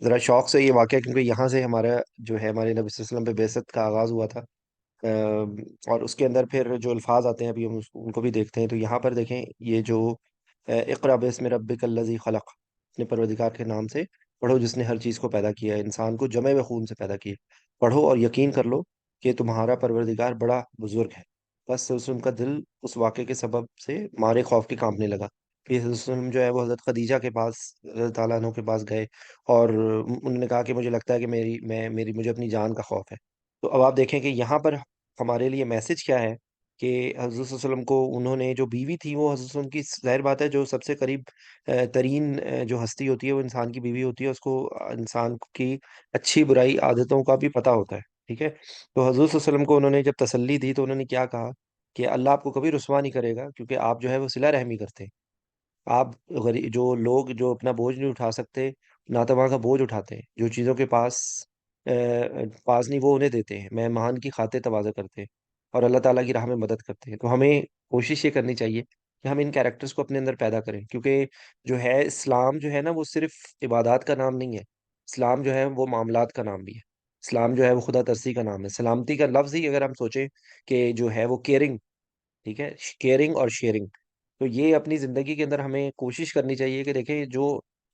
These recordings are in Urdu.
ذرا شوق سے یہ واقعہ، کیونکہ یہاں سے ہمارا جو ہے ہمارے نبی صلی اللہ علیہ وسلم پہ بعثت کا آغاز ہوا تھا۔ اور اس کے اندر پھر جو الفاظ آتے ہیں ابھی ہم ان کو بھی دیکھتے ہیں، تو یہاں پر دیکھیں یہ جو اقرا بسم ربک الذی خلق، اپنے پروردگار کے نام سے پڑھو جس نے ہر چیز کو پیدا کیا ہے، انسان کو جمع و خون سے پیدا کیا، پڑھو اور یقین کر لو کہ تمہارا پروردگار بڑا بزرگ ہے۔ بس ان کا دل اس واقعے کے سبب سے مارے خوف کے کانپنے لگا۔ پھر حضرت وسلم جو ہے وہ حضرت خدیجہ کے پاس، حضرت تعالیٰ عنہ کے پاس گئے، اور انہوں نے کہا کہ مجھے لگتا ہے کہ مجھے اپنی جان کا خوف ہے۔ تو اب آپ دیکھیں کہ یہاں پر ہمارے لیے میسج کیا ہے، کہ حضرت صلی اللہ علیہ وسلم کو انہوں نے جو بیوی تھی وہ حضرت وسلم کی، ظاہر بات ہے جو سب سے قریب ترین جو ہستی ہوتی ہے وہ انسان کی بیوی ہوتی ہے، اس کو انسان کی اچھی برائی عادتوں کا بھی پتہ ہوتا ہے، ٹھیک ہے۔ تو حضرت صلی اللہ علیہ وسلم کو انہوں نے جب تسلی دی تو انہوں نے کیا کہا کہ اللہ آپ کو کبھی رسوا نہیں کرے گا، کیونکہ آپ جو ہے وہ صلہ رحمی کرتے ہیں۔ آپ غریب جو لوگ جو اپنا بوجھ نہیں اٹھا سکتے، ناتواں کا بوجھ اٹھاتے ہیں، جو چیزوں کے پاس نہیں وہ انہیں دیتے ہیں، مہمان کی خاطر تواضع کرتے ہیں، اور اللہ تعالیٰ کی راہ میں مدد کرتے ہیں۔ تو ہمیں کوشش یہ کرنی چاہیے کہ ہم ان کیریکٹرز کو اپنے اندر پیدا کریں، کیونکہ جو ہے اسلام جو ہے نا وہ صرف عبادات کا نام نہیں ہے، اسلام جو ہے وہ معاملات کا نام بھی ہے، اسلام جو ہے وہ خدا ترسی کا نام ہے۔ سلامتی کا لفظ ہی اگر ہم سوچیں کہ جو ہے وہ کیئرنگ، ٹھیک ہے، کیئرنگ اور شیئرنگ، تو یہ اپنی زندگی کے اندر ہمیں کوشش کرنی چاہیے کہ دیکھیں جو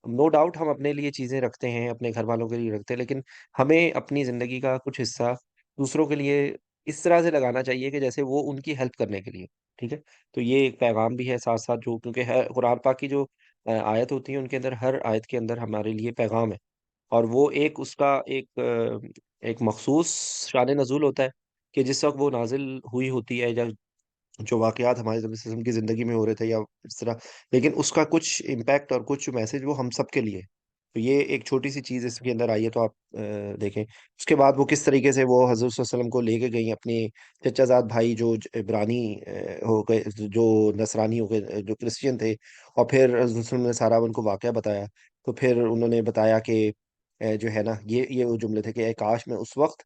نو ڈاؤٹ ہم اپنے لیے چیزیں رکھتے ہیں، اپنے گھر والوں کے لیے رکھتے ہیں، لیکن ہمیں اپنی زندگی کا کچھ حصہ دوسروں کے لیے اس طرح سے لگانا چاہیے کہ جیسے وہ ان کی ہیلپ کرنے کے لیے، ٹھیک ہے۔ تو یہ ایک پیغام بھی ہے ساتھ ساتھ، جو کیونکہ قرآن پاک کی جو آیت ہوتی ہیں ان کے اندر، ہر آیت کے اندر ہمارے لیے پیغام ہے، اور وہ ایک اس کا ایک مخصوص شان نزول ہوتا ہے کہ جس وقت وہ نازل ہوئی ہوتی ہے، یا جو واقعات ہمارے نبی صلی اللہ علیہ وسلم کی زندگی میں ہو رہے تھے یا اس طرح، لیکن اس کا کچھ امپیکٹ اور کچھ میسج وہ ہم سب کے لیے ہے۔ تو یہ ایک چھوٹی سی چیز اس کے اندر آئی ہے، تو آپ دیکھیں اس کے بعد وہ کس طریقے سے وہ حضرت صلی اللہ علیہ وسلم کو لے کے گئی اپنے چچا زاد بھائی جو عبرانی ہو گئے، جو نصرانی ہو گئے، جو کرسچین تھے، اور پھر حضرت صلی اللہ علیہ وسلم نے سارا ان کو واقعہ بتایا۔ تو پھر انہوں نے بتایا کہ جو ہے نا یہ وہ جملے تھے کہ اے کاش میں اس وقت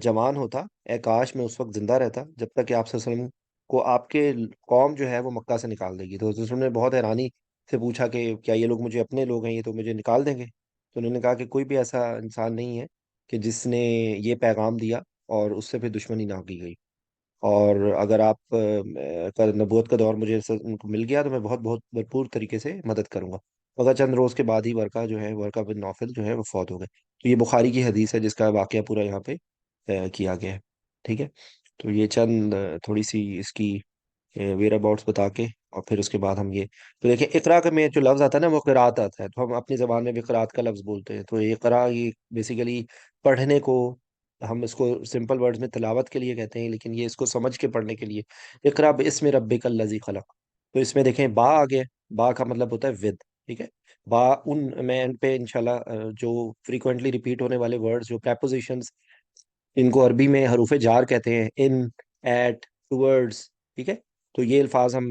جوان ہوتا، اے کاش میں اس وقت زندہ رہتا جب تک کہ آپ صلی اللہ علیہ وسلم کو آپ کے قوم جو ہے وہ مکہ سے نکال دے گی۔ تو حضرت وسلم نے بہت حیرانی سے پوچھا کہ کیا یہ لوگ مجھے اپنے لوگ ہیں، یہ تو مجھے نکال دیں گے؟ تو انہوں نے کہا کہ کوئی بھی ایسا انسان نہیں ہے کہ جس نے یہ پیغام دیا اور اس سے پھر دشمنی نہ کی گئی، اور اگر آپ کا نبوت کا دور مجھے ان کو مل گیا تو میں بہت بہت بھرپور طریقے سے مدد کروں گا۔ مگر چند روز کے بعد ہی ورقہ جو ہے، ورقہ بن نوفل جو ہے وہ فوت ہو گئے۔ تو یہ بخاری کی حدیث ہے جس کا واقعہ پورا یہاں پہ کیا گیا ہے، ٹھیک ہے۔ تو یہ چند تھوڑی سی اس کی ویئر اباؤٹس بتا کے، اور پھر اس کے بعد ہم یہ، تو دیکھیں اقرا کا میں جو لفظ آتا ہے نا وہ قرات آتا ہے، تو ہم اپنی زبان میں بھی قرات کا لفظ بولتے ہیں۔ تو یہ قرا یہ بیسیکلی پڑھنے کو، ہم اس کو سمپل ورڈز میں تلاوت کے لیے کہتے ہیں، لیکن یہ اس کو سمجھ کے پڑھنے کے لیے، اقرا باسم ربک الذی خلق۔ تو اس میں دیکھیں با آ گیا، با کا مطلب ہوتا ہے ود، ٹھیک ہے۔ با میں ان پہ انشاءاللہ جو فریکوینٹلی ریپیٹ ہونے والے ورڈز، جو پریپوزیشنز، ان کو عربی میں حروف جار کہتے ہیں، ان، ایٹ، ٹورڈز، ٹھیک ہے۔ تو یہ الفاظ ہم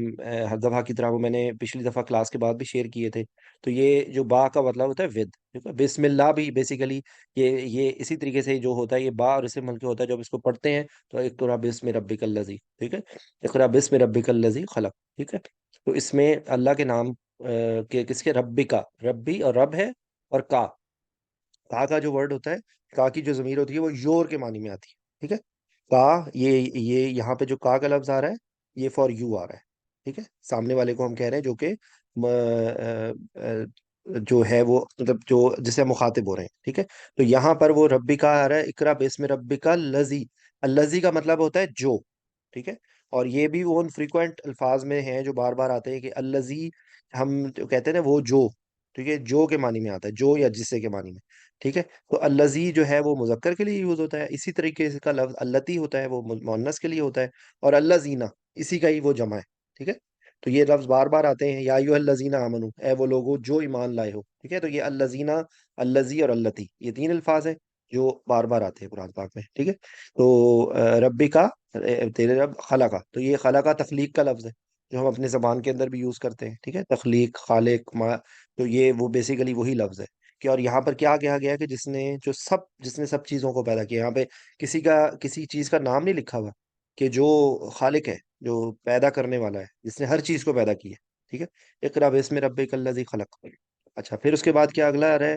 ہر دفعہ کی طرح، وہ میں نے پچھلی دفعہ کلاس کے بعد بھی شیئر کیے تھے۔ تو یہ جو با کا مطلب ہوتا ہے ود، ٹھیک ہے۔ بسم اللہ بھی بیسیکلی یہ اسی طریقے سے جو ہوتا ہے، یہ با اور اسے مل کے ہوتا ہے، جب اس کو پڑھتے ہیں تو اقرا بسم ربک الذی، ٹھیک ہے، اقرا بسم ربک الذی خلق، ٹھیک ہے۔ تو اس میں اللہ کے نام کے کس کے، ربی کا، ربی اور رب ہے، اور کا جو ورڈ ہوتا ہے، کا کی جو ضمیر ہوتی ہے وہ یور کے معنی میں آتی ہے، ٹھیک ہے۔ کا یہ یہاں پہ جو کا لفظ آ رہا ہے یہ فار یو آ رہا ہے، ٹھیک ہے۔ سامنے والے کو ہم کہہ رہے ہیں جو کہ جو ہے وہ مطلب جو جسے ہم مخاطب ہو رہے ہیں، ٹھیک ہے۔ تو یہاں پر وہ ربی کا آ رہا ہے، اقرا بسم ربی کا لذی، الذی کا مطلب ہوتا ہے جو، ٹھیک ہے۔ اور یہ بھی وہ فریکوینٹ الفاظ میں ہیں جو بار بار آتے ہیں کہ الذی، ہم جو کہتے ہیں نا وہ جو، ٹھیک ہے، جو کے معنی میں آتا ہے، جو یا جسے کے معنی میں، ٹھیک ہے۔ تو الذی جو ہے وہ مذکر کے لیے یوز ہوتا ہے، اسی طریقے سے کا لفظ اللتی ہوتا ہے وہ مؤنث کے لیے ہوتا ہے، اور الذین اسی کا ہی وہ جمع ہے، ٹھیک ہے۔ تو یہ لفظ بار بار آتے ہیں، یا ایھا الذین آمنو، اے وہ لوگو جو ایمان لائے ہو، ٹھیک ہے۔ تو یہ الذین، الذی اور اللتی، یہ تین الفاظ ہیں جو بار بار آتے ہیں قرآن پاک میں، ٹھیک ہے۔ تو ربی کا، تیرے رب، خلا کا، تو یہ خلا کا تخلیق کا لفظ ہے جو ہم اپنے زبان کے اندر بھی یوز کرتے ہیں، ٹھیک ہے، تخلیق، خالق، تو یہ وہ بیسیکلی وہی لفظ ہے کہ، اور یہاں پر کیا کہا گیا کہ جس نے سب چیزوں کو پیدا کیا، یہاں پہ کسی چیز کا نام نہیں لکھا ہوا، کہ جو خالق ہے، جو پیدا کرنے والا ہے، جس نے ہر چیز کو پیدا کیا ہے، ٹھیک ہے۔ اقرا بسم ربک الذی خلق۔ اچھا، پھر اس کے بعد کیا اگلا آ رہا ہے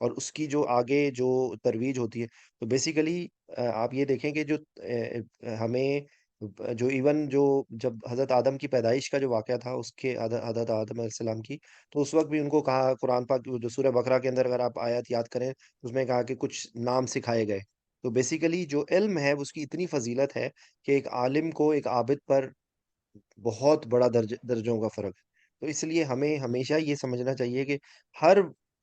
اور اس کی جو آگے جو ترویج ہوتی ہے، تو بیسیکلی آپ یہ دیکھیں کہ جو ہمیں جو ایون جو جب حضرت آدم کی پیدائش کا جو واقعہ تھا اس کے حضرت آدم علیہ السلام کی، تو اس وقت بھی ان کو کہا قرآن پاک جو سورہ بقرہ کے اندر اگر آپ آیات یاد کریں، اس میں کہا کہ کچھ نام سکھائے گئے. تو بیسیکلی جو علم ہے اس کی اتنی فضیلت ہے کہ ایک عالم کو ایک عابد پر بہت بڑا درجوں کا فرق ہے. تو اس لیے ہمیں ہمیشہ یہ سمجھنا چاہیے کہ ہر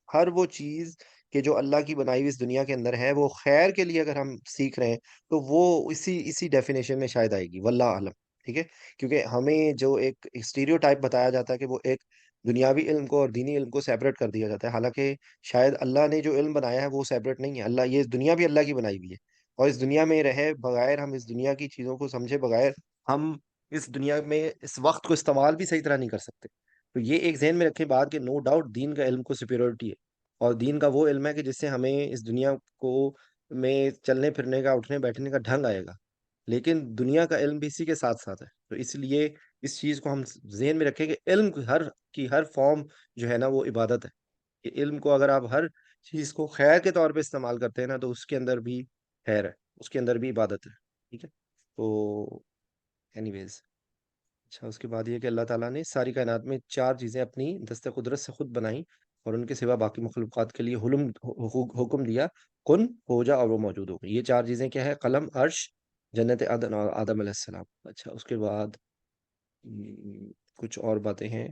ہر وہ چیز کہ جو اللہ کی بنائی ہوئی اس دنیا کے اندر ہے وہ خیر کے لیے اگر ہم سیکھ رہے ہیں تو وہ اسی ڈیفینیشن میں شاید آئے گی، واللہ عالم. ٹھیک ہے، کیونکہ ہمیں جو ایک اسٹیریو ٹائپ بتایا جاتا ہے کہ وہ ایک دنیاوی علم کو اور دینی علم کو سیپریٹ کر دیا جاتا ہے، حالانکہ شاید اللہ نے جو علم بنایا ہے وہ سیپریٹ نہیں ہے. اللہ، یہ دنیا بھی اللہ کی بنائی ہوئی ہے، اور اس دنیا میں رہے بغیر، ہم اس دنیا کی چیزوں کو سمجھے بغیر ہم اس دنیا میں اس وقت کو استعمال بھی صحیح طرح نہیں کر سکتے. تو یہ ایک ذہن میں رکھیں بات کہ نو ڈاؤٹ دین کا علم کو سپیریورٹی ہے، اور دین کا وہ علم ہے کہ جس سے ہمیں اس دنیا کو میں چلنے پھرنے کا، اٹھنے بیٹھنے کا ڈھنگ آئے گا. لیکن دنیا کا علم بھی اسی کے ساتھ ساتھ ہے. تو اس لیے اس چیز کو ہم ذہن میں رکھیں کہ علم کی ہر فارم جو ہے نا وہ عبادت ہے. کہ علم کو اگر آپ ہر چیز کو خیر کے طور پہ استعمال کرتے ہیں نا تو اس کے اندر بھی خیر ہے، اس کے اندر بھی عبادت ہے. ٹھیک ہے. تو اینی ویز، اچھا، اس کے بعد یہ کہ اللہ تعالیٰ نے ساری کائنات میں چار چیزیں اپنی دست قدرت سے خود بنائیں، اور ان کے سوا باقی مخلوقات کے لیے حکم دیا کن ہو جا، اور وہ موجود ہو گئی. یہ چار چیزیں کیا ہے؟ قلم، عرش، جنت عدن اور آدم علیہ السلام. اچھا، اس کے بعد کچھ اور باتیں ہیں.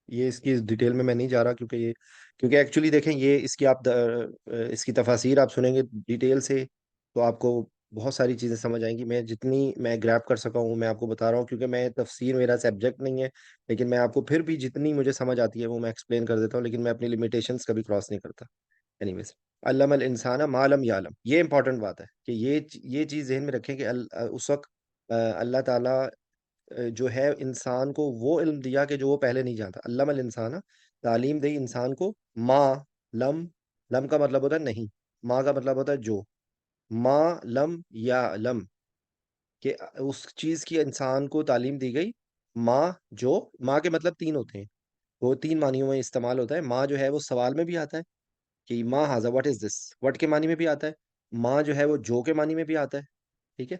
یہ اس کی ڈیٹیل میں نہیں جا رہا، کیونکہ ایکچولی دیکھیں، یہ اس کی اس کی تفاسیر آپ سنیں گے ڈیٹیل سے تو آپ کو بہت ساری چیزیں سمجھ آئیں گی. میں جتنی میں گریپ کر سکا ہوں میں آپ کو بتا رہا ہوں، کیونکہ میں تفسیر میرا سبجیکٹ نہیں ہے، لیکن میں آپ کو پھر بھی جتنی مجھے سمجھ آتی ہے وہ میں ایکسپلین کر دیتا ہوں، لیکن میں اپنی لمیٹیشنز کبھی کراس نہیں کرتا. اینی ویز، علم الانسان ما لم یعلم، یہ امپورٹنٹ بات ہے کہ یہ چیز ذہن میں رکھیں کہ اس وقت اللہ تعالیٰ جو ہے انسان کو وہ علم دیا کہ جو وہ پہلے نہیں جانتا. علم الانسان، تعلیم دی انسان کو. ما لم، لم کا مطلب ہوتا ہے نہیں، ما کا مطلب ہوتا ہے جو. ما لم یا لم، کہ اس چیز کی انسان کو تعلیم دی گئی. ما، جو. ما کے مطلب تین ہوتے ہیں، وہ تین معنیوں میں استعمال ہوتا ہے. ما جو ہے وہ سوال میں بھی آتا ہے کہ ما ہاذا، واٹ از دس، وٹ کے معنی میں بھی آتا ہے. ما جو ہے وہ جو کے معنی میں بھی آتا ہے. ٹھیک ہے.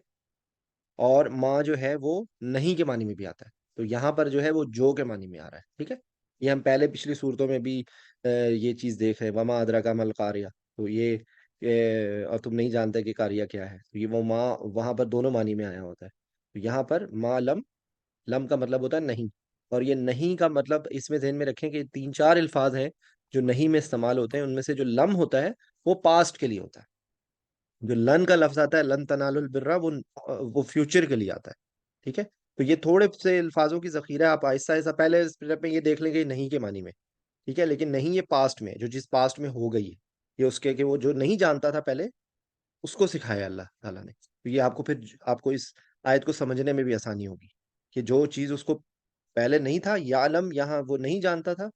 اور ماں جو ہے وہ نہیں کے معنی میں بھی آتا ہے. تو یہاں پر جو ہے وہ جو کے معنی میں آ رہا ہے. ٹھیک ہے. یہ ہم پہلے پچھلی صورتوں میں بھی یہ چیز دیکھ رہے ہیں. وما ادراک مل قاریہ، تو یہ اور تم نہیں جانتے کہ قاریہ کیا ہے. تو یہ وہ ماں وہاں پر دونوں معنی میں آیا ہوتا ہے. تو یہاں پر ما لم، لم کا مطلب ہوتا ہے نہیں، اور یہ نہیں کا مطلب اس میں ذہن میں رکھیں کہ تین چار الفاظ ہیں جو نہیں میں استعمال ہوتے ہیں. ان میں سے جو لم ہوتا ہے وہ پاسٹ کے لیے ہوتا ہے. جو لن کا لفظ آتا ہے، لن تنالوا البر، وہ فیوچر کے لیے آتا ہے. ٹھیک ہے. تو یہ تھوڑے سے الفاظوں کی ذخیرہ ہے. آپ آہستہ آہستہ پہلے اسٹیپ میں یہ دیکھ لیں گے نہیں کے معنی میں. ٹھیک ہے. لیکن نہیں یہ پاسٹ میں، جو چیز پاسٹ میں ہو گئی ہے، یہ اس کے کہ وہ جو نہیں جانتا تھا پہلے اس کو سکھایا اللہ تعالیٰ نے. تو یہ آپ کو پھر آپ کو اس آیت کو سمجھنے میں بھی آسانی ہوگی کہ جو چیز اس کو پہلے نہیں تھا، یا علم یہاں وہ نہیں جانتا تھا.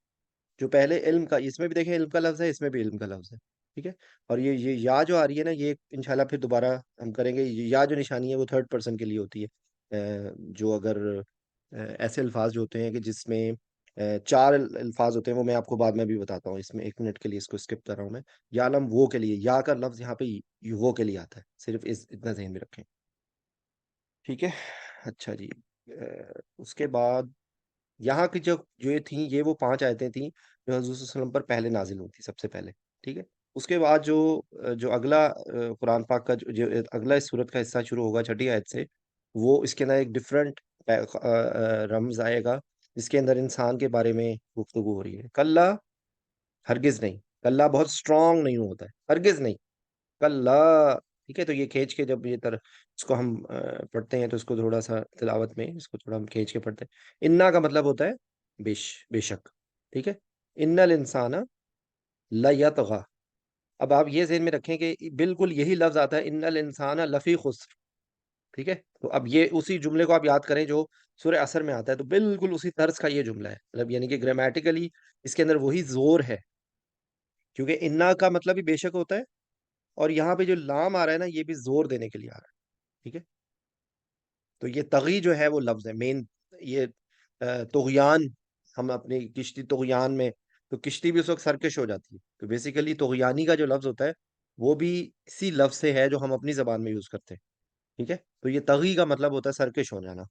جو پہلے علم کا، اس میں بھی دیکھیں علم کا لفظ ہے، اس میں بھی علم کا لفظ ہے. ٹھیک ہے. اور یہ یا جو آ رہی ہے نا، یہ انشاءاللہ پھر دوبارہ ہم کریں گے. یہ یا جو نشانی ہے وہ تھرڈ پرسن کے لیے ہوتی ہے. جو اگر ایسے الفاظ جو ہوتے ہیں کہ جس میں چار الفاظ ہوتے ہیں، وہ میں آپ کو بعد میں بھی بتاتا ہوں. اس میں ایک منٹ کے لیے اس کو اسکپ کر رہا ہوں میں. یا علم وہ کے لیے، یا کا لفظ یہاں پہ وہ کے لیے آتا ہے. صرف اتنا ذہن میں رکھیں. ٹھیک ہے. اچھا جی. اس کے بعد یہاں کی جو یہ تھیں، یہ وہ پانچ آیتیں تھیں جو حضور صلی اللہ علیہ وسلم پر پہلے نازل ہوئی تھی سب سے پہلے. ٹھیک ہے. اس کے بعد جو اگلا قرآن پاک کا جو اگلا اس صورت کا حصہ شروع ہوگا چھٹی آیت سے، وہ اس کے اندر ایک ڈفرینٹ رمز آئے گا جس کے اندر انسان کے بارے میں گفتگو ہو رہی ہے. کلا، ہرگز نہیں. کلا بہت اسٹرانگ نہیں ہوتا ہے، ہرگز نہیں. کلا. ٹھیک ہے. تو یہ کھینچ کے جب اس کو ہم پڑھتے ہیں تو اس کو تھوڑا سا تلاوت میں اس کو تھوڑا ہم کھینچ کے پڑھتے ہیں. انا کا مطلب ہوتا ہے بے شک. ٹھیک ہے. ان الانسان لیطغی. اب آپ یہ ذہن میں رکھیں کہ بالکل یہی لفظ آتا ہے ان الانسان لفی خسر. ٹھیک ہے. تو اب یہ اسی جملے کو آپ یاد کریں جو سورہ عصر میں آتا ہے، تو بالکل اسی طرز کا یہ جملہ ہے. مطلب یعنی کہ گرامیٹیکلی اس کے اندر وہی زور ہے، کیونکہ انا کا مطلب ہی بے شک ہوتا ہے، اور یہاں پہ جو لام آ رہا ہے نا، یہ بھی زور دینے کے لیے آ رہا ہے. ٹھیک ہے. تو یہ تغی جو ہے وہ لفظ ہے مین. یہ طغیان ہم اپنی کشتی طغیان میں، تو کشتی بھی اس وقت سرکش ہو جاتی ہے. تو بیسیکلی طغیانی کا جو لفظ ہوتا ہے وہ بھی اسی لفظ سے ہے جو ہم اپنی زبان میں یوز کرتے ہیں. ٹھیک ہے. تو یہ طغی کا مطلب ہوتا ہے سرکش ہو جانا.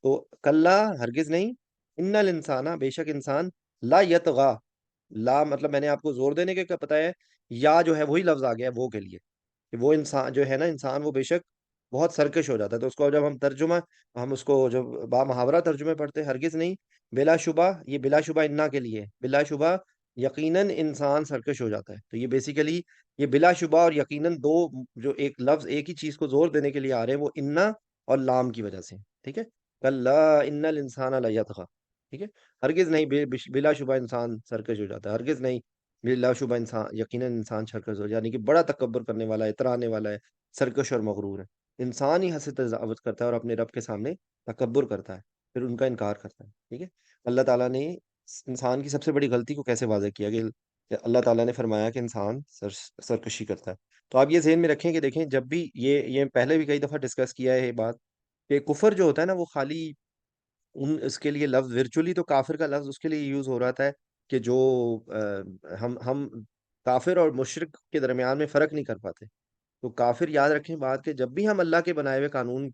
تو کلا ہرگز نہیں، ان الانسان بے شک انسان، لا یطغا، لا مطلب میں نے آپ کو زور دینے کے پتا ہے، یا جو ہے وہی لفظ آ گیا ہے وہ کے لیے، کہ وہ انسان جو ہے نا، انسان وہ بے شک بہت سرکش ہو جاتا ہے. تو اس کو جب ہم ترجمہ، ہم اس کو جب با محاورہ ترجمے پڑھتے ہیں، ہرگز نہیں، بلا شبہ، یہ بلا شبہ انا کے لیے، بلا شبہ یقیناً انسان سرکش ہو جاتا ہے. تو یہ بیسیکلی یہ بلا شبہ اور یقیناً دو جو ایک لفظ ایک ہی چیز کو زور دینے کے لیے آ رہے ہیں، وہ انا اور لام کی وجہ سے. ٹھیک ہے. کلا ان الانسان لیطغی. ٹھیک ہے. ہرگز نہیں، بلا شبہ انسان سرکش ہو جاتا ہے. ہرگز نہیں، بلا شبہ انسان، یقیناً انسان سرکش ہو، یعنی کہ بڑا تکبر کرنے والا ہے، اترانے والا ہے، سرکش اور مغرور ہے. انسان ہی حد سے تجاوز کرتا ہے اور اپنے رب کے سامنے تکبر کرتا ہے، پھر ان کا انکار کرتا ہے. ٹھیک ہے. اللہ تعالیٰ نے انسان کی سب سے بڑی غلطی کو کیسے واضح کیا، کہ اللہ تعالیٰ نے فرمایا کہ انسان سرکشی کرتا ہے. تو آپ یہ ذہن میں رکھیں کہ دیکھیں، جب بھی یہ پہلے بھی کئی دفعہ ڈسکس کیا ہے یہ بات، کہ کفر جو ہوتا ہے نا، وہ خالی اس کے لیے لفظ ورچولی تو کافر کا لفظ اس کے لیے یوز ہو رہا تھا کہ جو ہم کافر اور مشرک کے درمیان میں فرق نہیں کر پاتے. تو کافر یاد رکھیں بات، کہ جب بھی ہم اللہ کے بنائے ہوئے قانون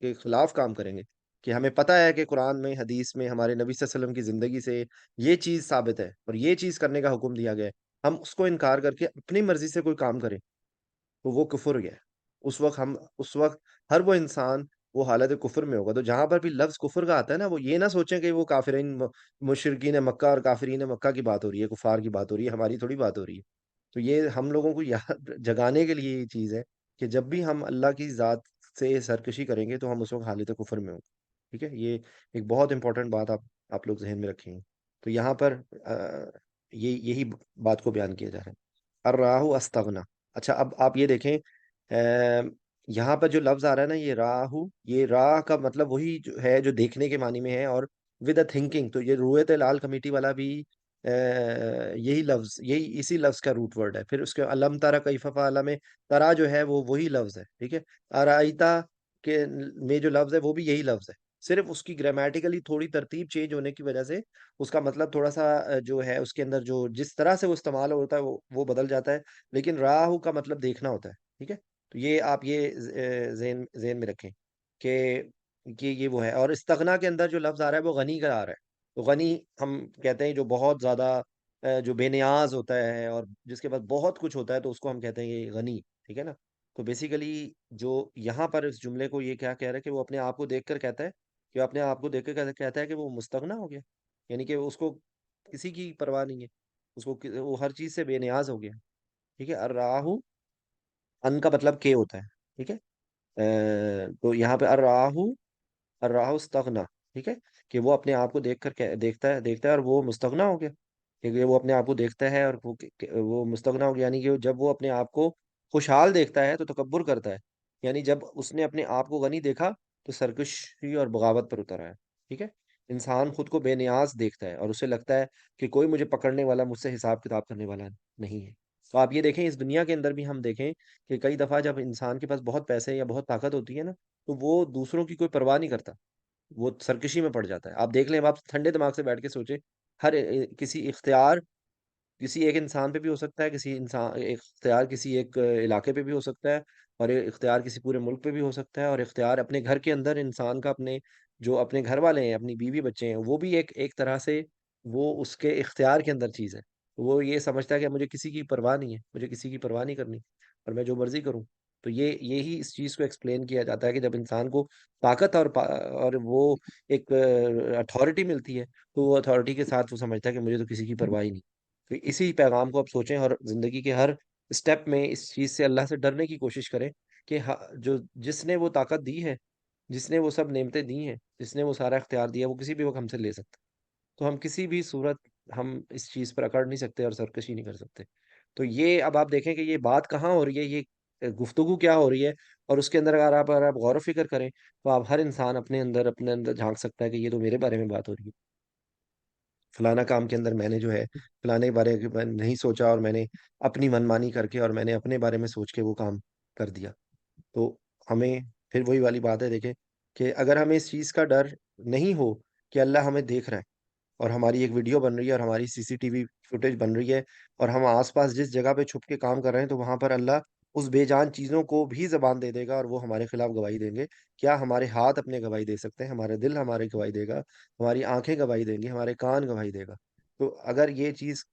کے خلاف کام کریں گے، کہ ہمیں پتہ ہے کہ قرآن میں، حدیث میں، ہمارے نبی صلی اللہ علیہ وسلم کی زندگی سے یہ چیز ثابت ہے اور یہ چیز کرنے کا حکم دیا گیا ہے، ہم اس کو انکار کر کے اپنی مرضی سے کوئی کام کریں، تو وہ کفر گیا. اس وقت ہر وہ انسان وہ حالت کفر میں ہوگا. تو جہاں پر بھی لفظ کفر کا آتا ہے نا، وہ یہ نہ سوچیں کہ وہ کافرین مشرکین مکہ اور کافرین مکہ کی بات ہو رہی ہے، کفار کی بات ہو رہی ہے، ہماری تھوڑی بات ہو رہی ہے. تو یہ ہم لوگوں کو یاد جگانے کے لیے یہ چیز ہے کہ جب بھی ہم اللہ کی ذات سے سرکشی کریں گے تو ہم اس وقت حالت کفر میں ہوں گے. ٹھیک ہے. یہ ایک بہت امپورٹنٹ بات آپ لوگ ذہن میں رکھیں گے. تو یہاں پر یہی بات کو بیان کیا جا رہا ہے. الراہ استغنا. اچھا، اب آپ یہ دیکھیں، یہاں پر جو لفظ آ رہا ہے نا، یہ راہو، یہ راہ کا مطلب وہی جو ہے جو دیکھنے کے معنی میں ہے، اور ود اے تھنکنگ. تو یہ رویت لال کمیٹی والا بھی یہی لفظ، یہی اسی لفظ کا روٹ ورڈ ہے. پھر اس کے علم تارا کیف فعل میں، ترا جو ہے وہ وہی لفظ ہے. ٹھیک ہے. ارائیتا کے میں جو لفظ ہے وہ بھی یہی لفظ ہے، صرف اس کی گرامیٹیکلی تھوڑی ترتیب چینج ہونے کی وجہ سے اس کا مطلب تھوڑا سا جو ہے اس کے اندر جو جس طرح سے وہ استعمال ہوتا ہے وہ بدل جاتا ہے، لیکن راہو کا مطلب دیکھنا ہوتا ہے. ٹھیک ہے. تو یہ آپ یہ ذہن میں رکھیں کہ یہ وہ ہے. اور استغنا کے اندر جو لفظ آ رہا ہے وہ غنی کا آ رہا ہے. تو غنی ہم کہتے ہیں جو بہت زیادہ جو بے نیاز ہوتا ہے اور جس کے پاس بہت کچھ ہوتا ہے، تو اس کو ہم کہتے ہیں یہ غنی. ٹھیک ہے نا. تو بیسیکلی جو یہاں پر اس جملے کو یہ کیا کہہ رہا ہے، کہ وہ اپنے آپ کو دیکھ کر کہتا ہے، کہ اپنے آپ کو دیکھ کر کہتا ہے کہ وہ مستغنا ہو گیا، یعنی کہ اس کو کسی کی پرواہ نہیں ہے، اس کو وہ ہر چیز سے بے نیاز ہو گیا. ٹھیک ہے. الراہ، ان کا مطلب کے ہوتا ہے. ٹھیک ہے. تو یہاں پہ الراہ، الراہ استغنا. ٹھیک ہے. کہ وہ اپنے آپ کو دیکھ کر دیکھتا ہے اور وہ مستغنا ہو گیا. کہ وہ اپنے آپ کو دیکھتا ہے اور وہ مستغنا ہو گیا، یعنی کہ جب وہ اپنے آپ کو خوشحال دیکھتا ہے تو تکبر کرتا ہے. یعنی جب اس نے اپنے آپ کو غنی دیکھا تو سرکشی اور بغاوت پر اتر آیا. ٹھیک ہے. انسان خود کو بے نیاز دیکھتا ہے اور اسے لگتا ہے کہ کوئی مجھے پکڑنے والا، مجھ سے حساب کتاب کرنے والا نہیں ہے. تو آپ یہ دیکھیں، اس دنیا کے اندر بھی ہم دیکھیں کہ کئی دفعہ جب انسان کے پاس بہت پیسے یا بہت طاقت ہوتی ہے نا، تو وہ دوسروں کی کوئی پرواہ نہیں کرتا، وہ سرکشی میں پڑ جاتا ہے. آپ دیکھ لیں، اب آپ ٹھنڈے دماغ سے بیٹھ کے سوچیں، ہر کسی اختیار کسی ایک انسان پہ بھی ہو سکتا ہے، کسی انسان ایک اختیار کسی ایک علاقے پہ بھی ہو سکتا ہے، اور ایک اختیار کسی پورے ملک پہ بھی ہو سکتا ہے، اور اختیار اپنے گھر کے اندر انسان کا، اپنے جو اپنے گھر والے ہیں، اپنی بیوی بچے ہیں، وہ بھی ایک طرح سے وہ اس کے اختیار کے اندر چیز ہے. وہ یہ سمجھتا ہے کہ مجھے کسی کی پرواہ نہیں ہے، مجھے کسی کی پرواہ نہیں کرنی، اور میں جو مرضی کروں. تو یہی اس چیز کو ایکسپلین کیا جاتا ہے کہ جب انسان کو طاقت اور وہ ایک اتھارٹی ملتی ہے، تو وہ اتھارٹی کے ساتھ وہ سمجھتا ہے کہ مجھے تو کسی کی پرواہ ہی نہیں. تو اسی پیغام کو آپ سوچیں اور زندگی کے ہر اسٹیپ میں اس چیز سے، اللہ سے ڈرنے کی کوشش کریں کہ جس نے وہ طاقت دی ہے، جس نے وہ سب نعمتیں دی ہیں، جس نے وہ سارا اختیار دیا، وہ کسی بھی وقت ہم سے لے سکتا ہے. تو ہم کسی بھی صورت ہم اس چیز پر اکڑ نہیں سکتے اور سرکشی نہیں کر سکتے. تو یہ اب آپ دیکھیں کہ یہ بات کہاں ہو رہی ہے، یہ گفتگو کیا ہو رہی ہے، اور اس کے اندر اگر آپ غور و فکر کریں تو آپ ہر انسان اپنے اندر جھانک سکتا ہے کہ یہ تو میرے بارے میں بات ہو رہی ہے. فلانا کام کے اندر میں نے جو ہے فلانے کے بارے میں نہیں سوچا، اور میں نے اپنی منمانی کر کے اور میں نے اپنے بارے میں سوچ کے وہ کام کر دیا. تو ہمیں پھر وہی والی بات ہے، دیکھیں کہ اگر ہمیں اس چیز کا ڈر نہیں ہو کہ اللہ ہمیں دیکھ رہا ہے، اور ہماری ایک ویڈیو بن رہی ہے اور ہماری CCTV فوٹیج بن رہی ہے اور ہم آس پاس جس جگہ پہ چھپ کے کام کر رہے ہیں تو وہاں پر اللہ اس بے جان چیزوں کو بھی زبان دے دے گا اور وہ ہمارے خلاف گواہی دیں گے. کیا ہمارے ہاتھ اپنے گواہی دے سکتے ہیں؟ ہمارے دل ہمارے گواہی دے گا، ہماری آنکھیں گواہی دیں گی، ہمارے کان گواہی دے گا. تو اگر یہ چیز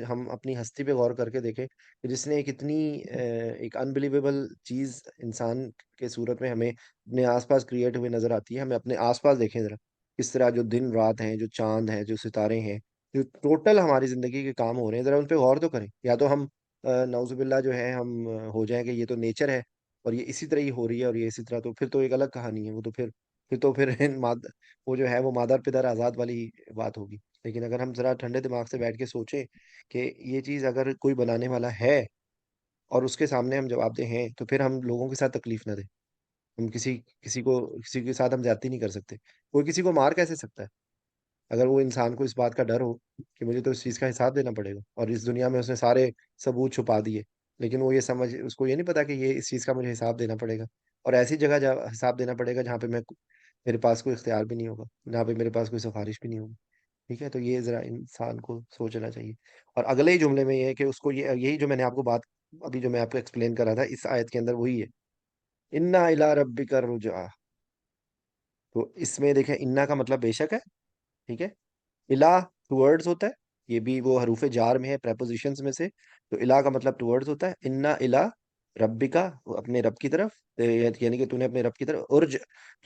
ہم اپنی ہستی پہ غور کر کے دیکھیں کہ جس نے ایک اتنی ایک انبلیویبل چیز انسان کے صورت میں ہمیں اپنے آس پاس کریٹ ہوئے نظر آتی ہے. ہمیں اپنے آس پاس دیکھیں ذرا، کس طرح جو دن رات ہیں، جو چاند ہیں، جو ستارے ہیں، جو ٹوٹل ہماری زندگی کے کام ہو رہے ہیں، ذرا ان پہ غور تو کریں. یا تو ہم نعوذ باللہ جو ہے ہم ہو جائیں کہ یہ تو نیچر ہے اور یہ اسی طرح ہی ہو رہی ہے اور یہ اسی طرح، تو پھر تو ایک الگ کہانی ہے. وہ تو پھر وہ جو ہے وہ مادر پدر آزاد والی بات ہوگی. لیکن اگر ہم ذرا ٹھنڈے دماغ سے بیٹھ کے سوچیں کہ یہ چیز اگر کوئی بنانے والا ہے اور اس کے سامنے ہم جواب دہ ہیں، تو پھر ہم لوگوں کے ساتھ تکلیف نہ دیں. ہم کسی کے ساتھ ہم زیادتی نہیں کر سکتے. کوئی کسی کو مار کیسے سکتا ہے اگر وہ انسان کو اس بات کا ڈر ہو کہ مجھے تو اس چیز کا حساب دینا پڑے گا، اور اس دنیا میں اس نے سارے ثبوت چھپا دیے، لیکن وہ اس کو یہ نہیں پتا کہ یہ اس چیز کا مجھے حساب دینا پڑے گا، اور ایسی جگہ حساب دینا پڑے گا جہاں پہ میرے پاس کوئی اختیار بھی نہیں ہوگا، جہاں پہ میرے پاس کوئی سفارش بھی نہیں ہوگی. ٹھیک ہے، تو یہ ذرا انسان کو سوچنا چاہیے. اور اگلے ہی جملے میں یہ ہے کہ اس کو یہی جو میں نے آپ کو بات ابھی جو میں آپ کو ایکسپلین کر رہا تھا اس آیت کے اندر وہی ہے، انا الی ربک الرجعی. تو اس میں دیکھیں انا کا مطلب بے شک ہے. ٹھیک ہے، الہ ٹورڈز ہوتا ہے، یہ بھی وہ حروف جار میں ہے پریپوزیشنز میں سے. تو الہ کا مطلب ٹورڈز ہوتا ہے. انا الہ ربکا، اپنے رب کی طرف، یعنی کہ تو نے اپنے رب کی طرف،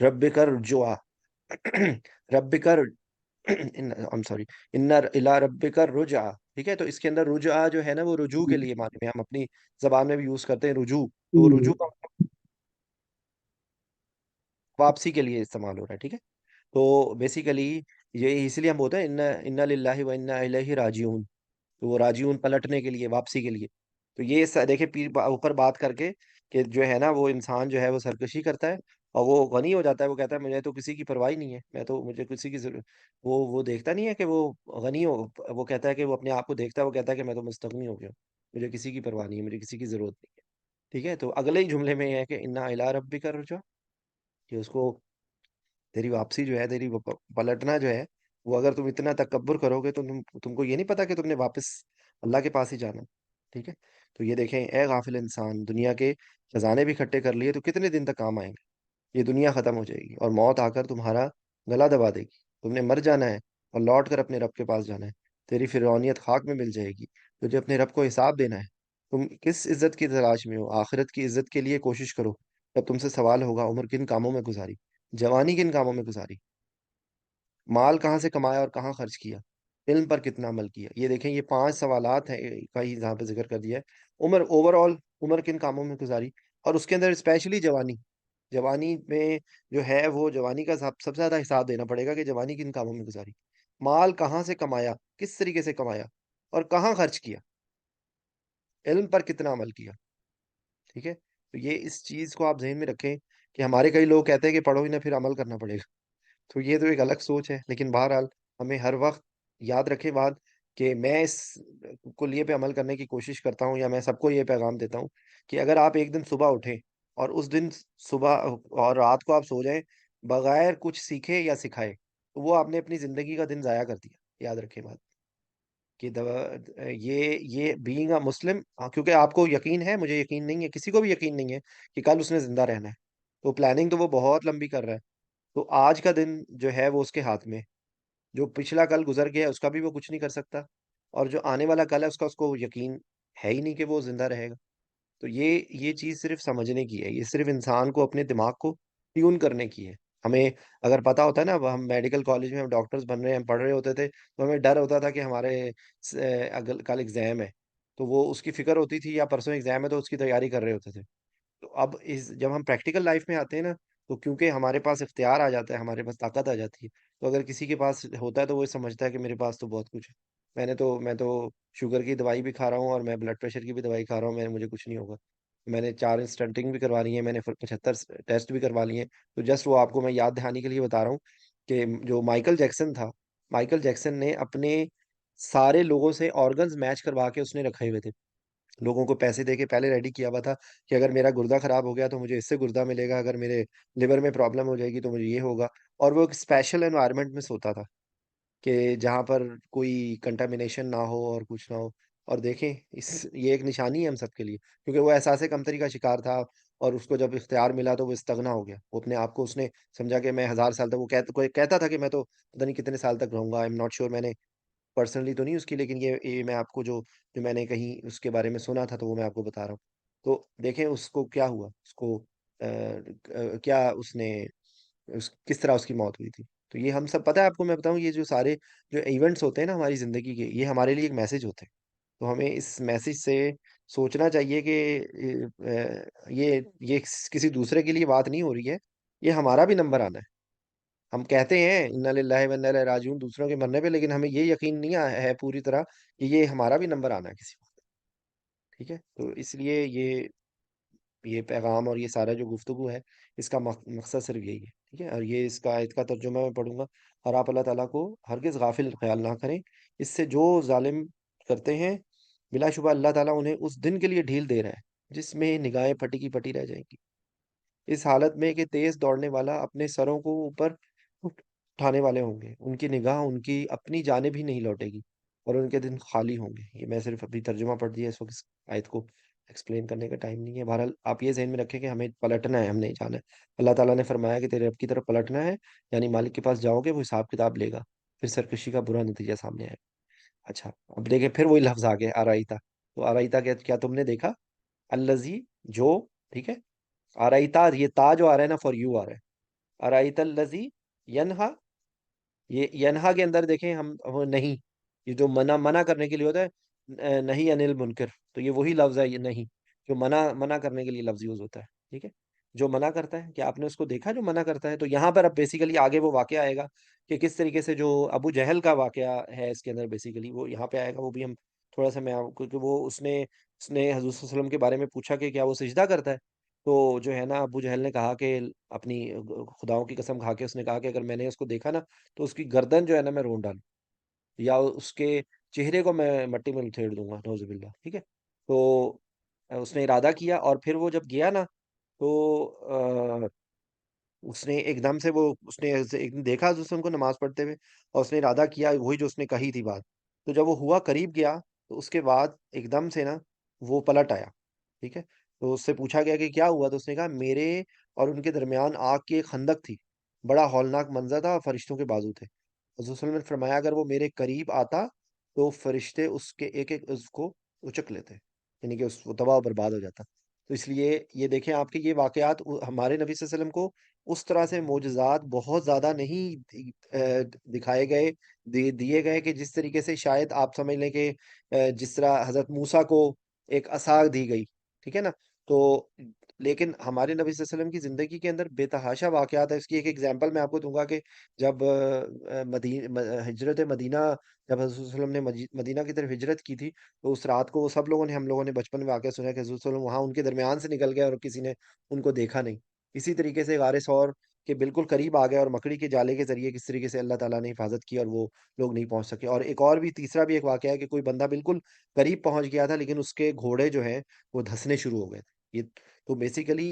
ربکا رجوع. ربکا سوری، ان الى ربک الرجع. ٹھیک ہے، تو اس کے اندر رجوع جو ہے نا وہ رجوع کے لیے معنی میں ہم اپنی زبان میں بھی یوز کرتے ہیں رجوع. تو وہ رجوع کا مطلب واپسی کے لیے استعمال ہو رہا ہے. ٹھیک ہے، تو بیسیکلی یہ اس لیے ہم بولتے ہیں ان للہ و انا الیہ راجعون. تو وہ راجعون پلٹنے کے لیے، واپسی کے لیے. تو یہ دیکھیں پیر اوپر بات کر کے کہ جو ہے نا وہ انسان جو ہے وہ سرکشی کرتا ہے اور وہ غنی ہو جاتا ہے. وہ کہتا ہے مجھے تو کسی کی پرواہ ہی نہیں ہے، مجھے کسی کی ضرورت. وہ دیکھتا نہیں ہے کہ وہ غنی ہو. وہ کہتا ہے کہ وہ اپنے آپ کو دیکھتا ہے، وہ کہتا ہے کہ میں تو مستغنی ہو گیا ہوں، مجھے کسی کی پرواہ نہیں ہے، مجھے کسی کی ضرورت نہیں ہے. ٹھیک ہے، تو اگلے ہی جملے میں یہ ہے کہ انا الی ربک الرجع، کہ اس کو تیری واپسی جو ہے، تیری پلٹنا جو ہے، وہ اگر تم اتنا تکبر کرو گے تو تم کو یہ نہیں پتا کہ تم نے واپس اللہ کے پاس ہی جانا ہے. ٹھیک ہے، تو یہ دیکھیں اے غافل انسان، دنیا کے خزانے بھی اکٹھے کر لیے تو کتنے دن تک کام آئیں گے؟ یہ دنیا ختم ہو جائے گی اور موت آ کر تمہارا گلا دبا دے گی. تم نے مر جانا ہے اور لوٹ کر اپنے رب کے پاس جانا ہے. تیری فرعونیت خاک میں مل جائے گی. تجھے اپنے رب کو حساب دینا ہے. تم کس عزت کی تلاش میں ہو؟ آخرت کی عزت کے لیے کوشش کرو. جب تم سے سوال ہوگا عمر کن کاموں میں گزاری، جوانی کن کاموں میں گزاری، مال کہاں سے کمایا اور کہاں خرچ کیا، علم پر کتنا عمل کیا. یہ دیکھیں یہ 5 سوالات ہیں کا ہی جہاں پہ ذکر کر دیا ہے. اوور آل عمر کن کاموں میں گزاری، اور اس کے اندر اسپیشلی جوانی میں جو ہے وہ جوانی کا سب سے زیادہ حساب دینا پڑے گا کہ جوانی کن کاموں میں گزاری. مال کہاں سے کمایا، کس طریقے سے کمایا اور کہاں خرچ کیا، علم پر کتنا عمل کیا. ٹھیک ہے، تو یہ اس چیز کو آپ ذہن میں رکھیں کہ ہمارے کئی لوگ کہتے ہیں کہ پڑھو ہی نہ پھر عمل کرنا پڑے گا. تو یہ تو ایک الگ سوچ ہے، لیکن بہرحال ہمیں ہر وقت یاد رکھے بات کہ میں اس کلیے پہ عمل کرنے کی کوشش کرتا ہوں، یا میں سب کو یہ پیغام دیتا ہوں کہ اگر آپ ایک دن صبح اٹھیں اور اس دن صبح اور رات کو آپ سو جائیں بغیر کچھ سیکھے یا سکھائے، تو وہ آپ نے اپنی زندگی کا دن ضائع کر دیا. یاد رکھے بات کہ یہ بینگ اے مسلم، کیونکہ آپ کو یقین ہے، مجھے یقین نہیں ہے، کسی کو بھی یقین نہیں ہے کہ کل اس نے زندہ رہنا ہے. تو پلاننگ تو وہ بہت لمبی کر رہا ہے. تو آج کا دن جو ہے وہ اس کے ہاتھ میں. جو پچھلا کل گزر گیا اس کا بھی وہ کچھ نہیں کر سکتا، اور جو آنے والا کل ہے اس کو یقین ہے ہی نہیں کہ وہ زندہ رہے گا. تو یہ چیز صرف سمجھنے کی ہے، یہ صرف انسان کو اپنے دماغ کو ٹیون کرنے کی ہے. ہمیں اگر پتا ہوتا ہے نا، ہم میڈیکل کالج میں ہم ڈاکٹرز بن رہے ہیں، ہم پڑھ رہے ہوتے تھے تو ہمیں ڈر ہوتا تھا کہ ہمارے کل ایگزام ہے، تو وہ اس کی فکر ہوتی تھی، یا پرسوں ایگزام ہے تو اس کی تیاری کر رہے ہوتے تھے. تو اب جب ہم پریکٹیکل لائف میں آتے ہیں نا، تو کیونکہ ہمارے پاس اختیار آ جاتا ہے، ہمارے پاس طاقت آ جاتی ہے. تو اگر کسی کے پاس ہوتا ہے تو وہ سمجھتا ہے کہ میرے پاس تو بہت کچھ ہے، میں تو شوگر کی دوائی بھی کھا رہا ہوں اور میں بلڈ پریشر کی بھی دوائی کھا رہا ہوں، مجھے کچھ نہیں ہوگا. میں نے 4 اسٹنٹنگ بھی کروا لی ہے، میں نے 75 ٹیسٹ بھی کروا لیے ہیں. تو جسٹ وہ آپ کو میں یاد دہانی کے لیے بتا رہا ہوں کہ جو مائیکل جیکسن تھا، مائیکل جیکسن نے اپنے سارے لوگوں سے آرگنز میچ کروا کے اس نے رکھے ہوئے تھے. لوگوں کو پیسے دے کے پہلے ریڈی کیا ہوا تھا کہ اگر میرا گردہ خراب ہو گیا تو مجھے اس سے گردہ ملے گا، اگر میرے لیور میں پرابلم ہو جائے گی تو مجھے یہ ہوگا. اور وہ ایک اسپیشل انوائرمنٹ میں سوتا تھا. کہ جہاں پر کوئی کنٹامینیشن نہ ہو اور کچھ نہ ہو. اور دیکھیں یہ ایک نشانی ہے ہم سب کے لیے، کیونکہ وہ احساس کمتری کا شکار تھا، اور اس کو جب اختیار ملا تو وہ استغنا ہو گیا. وہ اپنے آپ کو اس نے سمجھا کہ میں 1000 سال تک، وہ کوئی کہتا تھا کہ میں تو پتہ نہیں کتنے سال تک رہوں گا. آئی ایم ناٹ شیور، میں نے پرسنلی تو نہیں اس کی، لیکن یہ میں آپ کو جو میں نے کہیں اس کے بارے میں سنا تھا تو وہ میں آپ کو بتا رہا ہوں. تو دیکھیں اس کو کیا ہوا، اس کو کیا اس نے کس طرح اس کی موت ہوئی تھی. تو یہ ہم سب پتہ ہے آپ کو، میں بتاؤں یہ جو سارے جو ایونٹس ہوتے ہیں نا ہماری زندگی کے، یہ ہمارے لیے ایک میسج ہوتے ہیں. تو ہمیں اس میسج سے سوچنا چاہیے کہ یہ کسی دوسرے کے لیے بات نہیں ہو رہی ہے، یہ ہمارا بھی نمبر آنا ہے. ہم کہتے ہیں انا للہ و انا الیہ راجعون دوسروں کے مرنے پہ، لیکن ہمیں یہ یقین نہیں ہے پوری طرح کہ یہ ہمارا بھی نمبر آنا ہے کسی وقت. ٹھیک ہے، تو اس لیے یہ پیغام اور یہ سارا جو گفتگو ہے، اس کا مقصد صرف یہی ہے. ٹھیک ہے، اور یہ اس کا آیت کا ترجمہ میں پڑھوں گا. اور آپ اللہ تعالیٰ کو ہرگز غافل خیال نہ کریں اس سے جو ظالم کرتے ہیں. بلا شبہ اللہ تعالیٰ انہیں اس دن کے لیے ڈھیل دے رہا ہے جس میں نگاہیں پھٹی کی پٹی رہ جائیں گی، اس حالت میں کہ تیز دوڑنے والا اپنے سروں کو اوپر اٹھانے والے ہوں گے، ان کی نگاہ ان کی اپنی جانب ہی نہیں لوٹے گی، اور ان کے دن خالی ہوں گے. یہ میں صرف ابھی ترجمہ پڑھ دیا، اس وقت اس آیت کو ایکسپلین کرنے کا ٹائم نہیں ہے. بہرحال آپ یہ ذہن میں رکھیں کہ ہمیں پلٹنا ہے، ہم نہیں جانا ہے. اللہ تعالیٰ نے فرمایا کہ تیرے رب کی طرف پلٹنا ہے، یعنی مالک کے پاس جاؤ گے، وہ حساب کتاب لے گا، پھر سرکشی کا برا نتیجہ سامنے آئے. اچھا، اب دیکھیں پھر وہی لفظ آ گئے آرائیتا. تو آرائیتا کیا تم نے دیکھا؟ الذی جو، ٹھیک ہے، آرائیتا یہ تا جو آ رہا ہے نا فار یو آ رہا ہے. آرائیتا الذی ینہا، یہ ینہا کے اندر دیکھیں ہم وہ نہیں، یہ جو منع کرنے کے لیے ہوتا ہے، نہیں انل منکر، تو یہ وہی لفظ ہے، یہ نہیں جو منع کرنے کے لیے لفظ یوز ہوتا ہے. ٹھیک ہے، جو منع کرتا ہے، کہ آپ نے اس کو دیکھا جو منع کرتا ہے. تو یہاں پر اب بیسیکلی آگے وہ واقعہ آئے گا کہ کس طریقے سے جو ابو جہل کا واقعہ ہے اس کے اندر، بیسیکلی وہ یہاں پہ آئے گا. وہ بھی ہم تھوڑا سا کیونکہ وہ اس نے حضور صلی اللہ علیہ وسلم کے بارے میں پوچھا کہ کیا وہ سجدہ کرتا ہے. تو جو ہے نا ابو جہل نے کہا کہ اپنی خداؤں کی قسم کھا کے اس نے کہا کہ اگر میں نے اس کو دیکھا نا تو اس کی گردن جو ہے نا میں رون ڈالوں، یا اس کے چہرے کو میں مٹی میں لتھیڑ دوں گا، نعوذ باللہ. ٹھیک ہے، تو اس نے ارادہ کیا، اور پھر وہ جب گیا نا تو اس نے ایک دم سے اس نے ایک دن دیکھا حضرت وسلم کو نماز پڑھتے ہوئے، اور اس نے ارادہ کیا وہی جو اس نے کہی تھی بات. تو جب وہ ہوا قریب گیا تو اس کے بعد ایک دم سے نا وہ پلٹ آیا. ٹھیک ہے، تو اس سے پوچھا گیا کہ کیا ہوا، تو اس نے کہا میرے اور ان کے درمیان آگ کی ایک خندق تھی، بڑا ہولناک منظر تھا اور فرشتوں کے بازو تھے. حضرت صلی اللہ علیہ وسلم نے فرمایا اگر وہ میرے قریب آتا تو فرشتے اس کے ایک ایک عضو کو اچک لیتے، یعنی کہ وہ تباہ و برباد ہو جاتا. تو اس لیے یہ دیکھیں آپ کے یہ واقعات ہمارے نبی صلی اللہ علیہ وسلم کو اس طرح سے معجزات بہت زیادہ نہیں دکھائے گئے، دیے گئے کہ جس طریقے سے شاید آپ سمجھ لیں کہ جس طرح حضرت موسیٰ کو ایک عصا دی گئی. ٹھیک ہے نا، تو لیکن ہمارے نبی صلی اللہ علیہ وسلم کی زندگی کے اندر بے تحاشا واقعات ہے. اس کی ایک ایگزامپل میں آپ کو دوں گا کہ جب ہجرت مدینہ، جب حضرت صلی اللہ علیہ وسلم نے مدینہ کی طرف ہجرت کی تھی، تو اس رات کو وہ سب لوگوں نے، ہم لوگوں نے بچپن میں واقعہ سنا کہ حضرت صلی اللہ علیہ وسلم وہاں ان کے درمیان سے نکل گئے اور کسی نے ان کو دیکھا نہیں. اسی طریقے سے غار ثور کے بالکل قریب آ گئے اور مکڑی کے جالے کے ذریعے کس طریقے سے اللہ تعالیٰ نے حفاظت کی اور وہ لوگ نہیں پہنچ سکے. اور ایک اور بھی تیسرا بھی ایک واقعہ ہے کہ کوئی بندہ بالکل قریب پہنچ گیا تھا لیکن اس کے گھوڑے جو ہیں وہ دھسنے شروع ہو گئے تھے. یہ تو بیسیکلی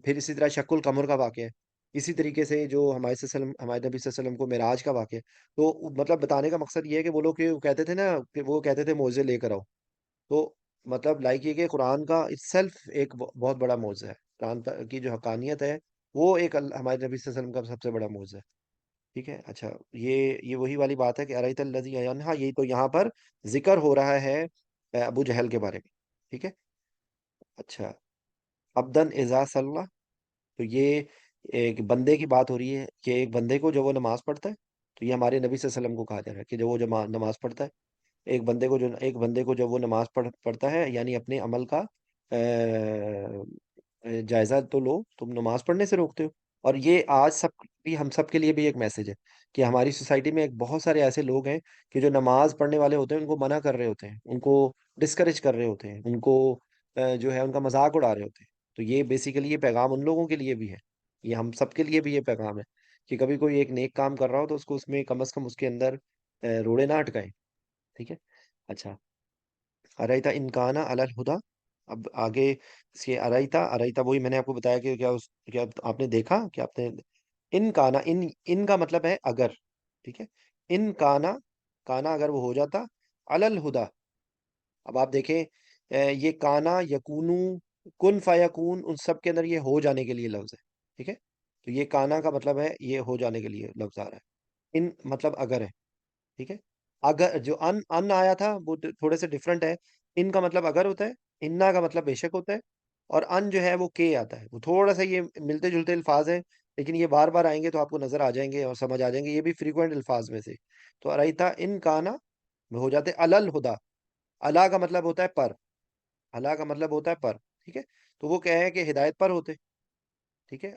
پھر اسی طرح شق القمر کا واقعہ ہے. اسی طریقے سے جو ہمارے نبی صلی اللہ علیہ وسلم کو معراج کا واقعہ ہے. تو مطلب بتانے کا مقصد یہ ہے کہ وہ لوگ وہ کہتے تھے نا کہ وہ کہتے تھے معجزے لے کر آؤ. تو مطلب لائک یہ کہ قرآن کا سیلف ایک بہت بڑا معجزہ ہے. قرآن کی جو حقانیت ہے وہ ایک ہمارے نبی صلی اللہ علیہ وسلم کا سب سے بڑا معجزہ ہے. ٹھیک ہے، اچھا، یہ وہی والی بات ہے کہ ارایت الذی ینہا، یہ تو یہاں پر ذکر ہو رہا ہے ابو جہل کے بارے میں. ٹھیک ہے، اچھا، عبدن اذا صلی، تو یہ ایک بندے کی بات ہو رہی ہے کہ ایک بندے کو جب وہ نماز پڑھتا ہے، تو یہ ہمارے نبی صلی اللہ علیہ وسلم کو کہا جا رہا ہے کہ جب وہ نماز پڑھتا ہے، ایک بندے کو جب وہ نماز پڑھتا ہے، یعنی اپنے عمل کا جائزہ تو لو، تم نماز پڑھنے سے روکتے ہو. اور یہ آج ہم سب کے لیے بھی ایک میسج ہے کہ ہماری سوسائٹی میں ایک بہت سارے ایسے لوگ ہیں کہ جو نماز پڑھنے والے ہوتے ہیں ان کو منع کر رہے ہوتے ہیں، ان کو ڈسکریج کر رہے ہوتے ہیں، ان کو جو ہے ان کا مذاق اڑا رہے ہوتے ہیں. تو یہ بیسیکلی یہ پیغام ان لوگوں کے لیے بھی ہے، یہ ہم سب کے لیے بھی یہ پیغام ہے کہ کبھی کوئی ایک نیک کام کر رہا ہو تو اس کو اس میں کم از کم اس کے اندر روڑے نہ اٹکائیں. ٹھیک ہے، اچھا، ارائیتا انکانا علی الہدا. اب آگے سے ارائیتا وہی میں نے آپ کو بتایا کہ کیا آپ نے دیکھا کہ آپ نے ان کا مطلب ہے اگر. ٹھیک ہے، ان کانا، کانا اگر وہ ہو جاتا، علل ہدا. اب آپ دیکھیں یہ کانا یکونو، کن فیکون، ان سب کے اندر یہ ہو جانے کے لیے لفظ ہے. ٹھیک ہے. تو یہ کانا کا مطلب ہے یہ ہو جانے کے لیے لفظ آ رہا ہے. ان مطلب اگر ہے. ٹھیک ہے. اگر جو ان آیا تھا وہ تھوڑے سے ڈفرنٹ ہے. ان کا مطلب اگر ہوتا ہے، انا کا مطلب بے شک ہوتا ہے، اور ان جو ہے وہ کے آتا ہے. وہ تھوڑا سا یہ ملتے جلتے الفاظ ہیں، لیکن یہ بار بار آئیں گے تو آپ کو نظر آ جائیں گے اور سمجھ آ جائیں گے. یہ بھی فریکوینٹ الفاظ میں سے. تو ارائیتا ان کانا میں ہو جاتے الل ہدا. اللہ کا مطلب ہوتا ہے پر. اللہ کا مطلب ہوتا ہے پر. ٹھیک ہے. تو وہ کہے ہیں کہ ہدایت پر ہوتے. ٹھیک ہے.